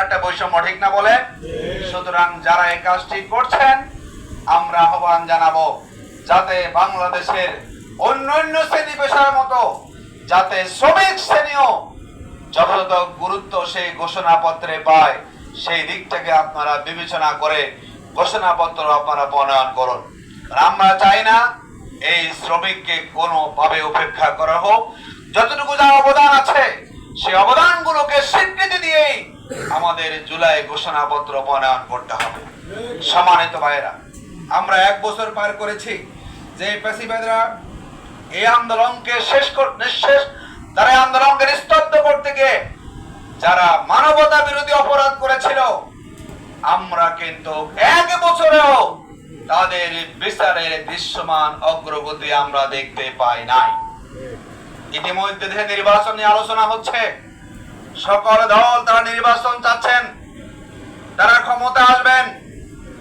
একটা বৈষম্য, ঠিক না বলে? সুতরাং যারা এই কাজটি করছেন আমরা আহ্বান জানাবো যাতে বাংলাদেশের অন্যান্য শ্রেণী পেশার মতো যাতে শ্রমিক শ্রেণীও যথাযথ গুরুত্ব সেই ঘোষণাপত্রে পায়, সেই দিকটাকে আপনারা বিবেচনা করে ঘোষণাপত্র আপনারা প্রণয়ন করুন। আমরা চাই না এই শ্রমিককে কোনোভাবে উপেক্ষা করা হোক। যতটুকু যা অবদান আছে সেই অবদানগুলোকে স্বীকৃতি দিয়েই আমাদের জুলাই ঘোষণাপত্র প্রণয়ন করতে হবে। সম্মানিত ভাইয়েরা, আমরা 1 বছর পার করেছি যে পেশিবাদীরা এই আন্দোলনকে তারা আন্দোলনকে স্তব্ধ করতে গিয়ে যারা মানবতা বিরোধী অপরাধ করেছিল, আমরা কিন্তু 1 বছরেও তাদের বিচারের দৃশ্যমান অগ্রগতি আমরা দেখতে পাই নাই। ইতিমধ্যে নির্বাচন নিয়ে আলোচনা হচ্ছে, সকল দল তারা নির্বাচন চাচ্ছেন, তারা ক্ষমতা আসবেন,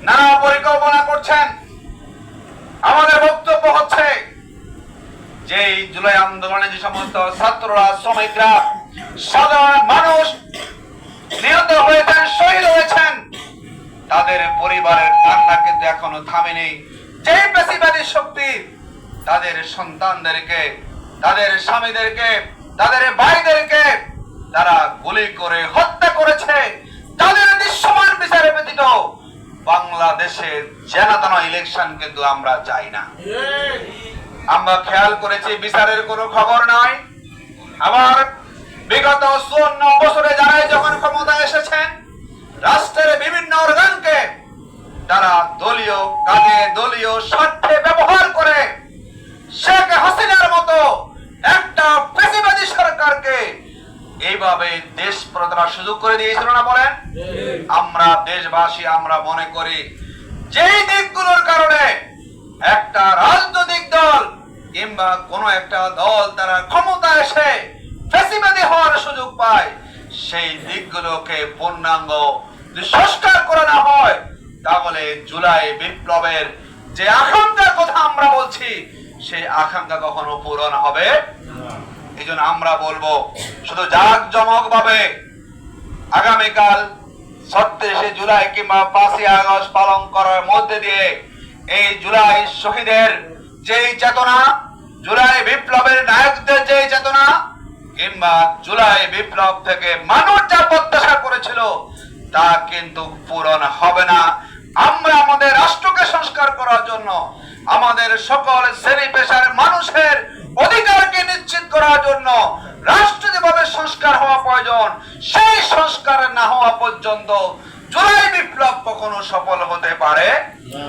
নানা পরিকল্পনা করছেন। আমাদের বক্তব্য হচ্ছে যে জুলাই আন্দোলনে যে সমস্ত ছাত্ররা, শ্রমিকরা, সাধারণ মানুষ নিহত হয়েছেন, শহীদ হয়েছেন, তাদের পরিবারের কান্না কিন্তু এখনো থামেনি। যে পেশিবাদী শক্তি তাদের সন্তানদেরকে, তাদের স্বামীদেরকে, তাদের ভাইদেরকে তারা গুলি করে হত্যা করেছে, তাদের দৃশ্যমান বিচারে ব্যতীত বাংলাদেশে জনগণ ইলেকশন কিন্তু আমরা চাই না। আমরা খেয়াল করেছি বিচারের কোনো খবর নাই। আবার বিগত 54 বছরে যারাই যখন ক্ষমতায় এসেছেন, রাষ্ট্রের বিভিন্ন অর্গানকে তারা দলীয় কাজে, দলীয় স্বার্থে ব্যবহার করে শেখ হাসিনার মতো একটা পেশিবাদী সরকারকে এইভাবে দেশ প্রতারণার সুযোগ করে দিয়েছিল না বলেন? আমরা দেশবাসী আমরা মনে করি যেই দিকগুলোর কারণে একটা রাজনৈতিক দল কিংবা কোন একটা দল তারা ক্ষমতা এসে ফ্যাসিবাদী হওয়ার সুযোগ পায়, সেই দিকগুলোকে পূর্ণাঙ্গ সংস্কার করে না হয়, তাহলে জুলাই বিপ্লবের যে আকাঙ্ক্ষার কথা আমরা বলছি সেই আকাঙ্ক্ষা কখনো পূরণ হবে না। এই জন্য আমরা বলবো শুধু জাঁকজমক ভাবে আগামীকাল 37শে জুলাই কিংবা 5ই আগস্ট পালন করার মধ্যে দিয়ে এই জুলাই শহীদের যেই চেতনা, জুলাই বিপ্লবের নায়কদের যেই চেতনা কিংবা জুলাই বিপ্লব থেকে মানুষ যা প্রত্যাশা করেছিল তা কিন্তু পূরণ হবে না। আমরা আমাদের রাষ্ট্রকে সংস্কার করার জন্য, আমাদের সকল শ্রেণী পেশার মানুষের অধিকারকে নিশ্চিত করার জন্য রাষ্ট্র যেভাবে সংস্কার হওয়া প্রয়োজন, সেই সংস্কার না হওয়া পর্যন্ত জুলাই বিপ্লব কখনো সফল হতে পারে না।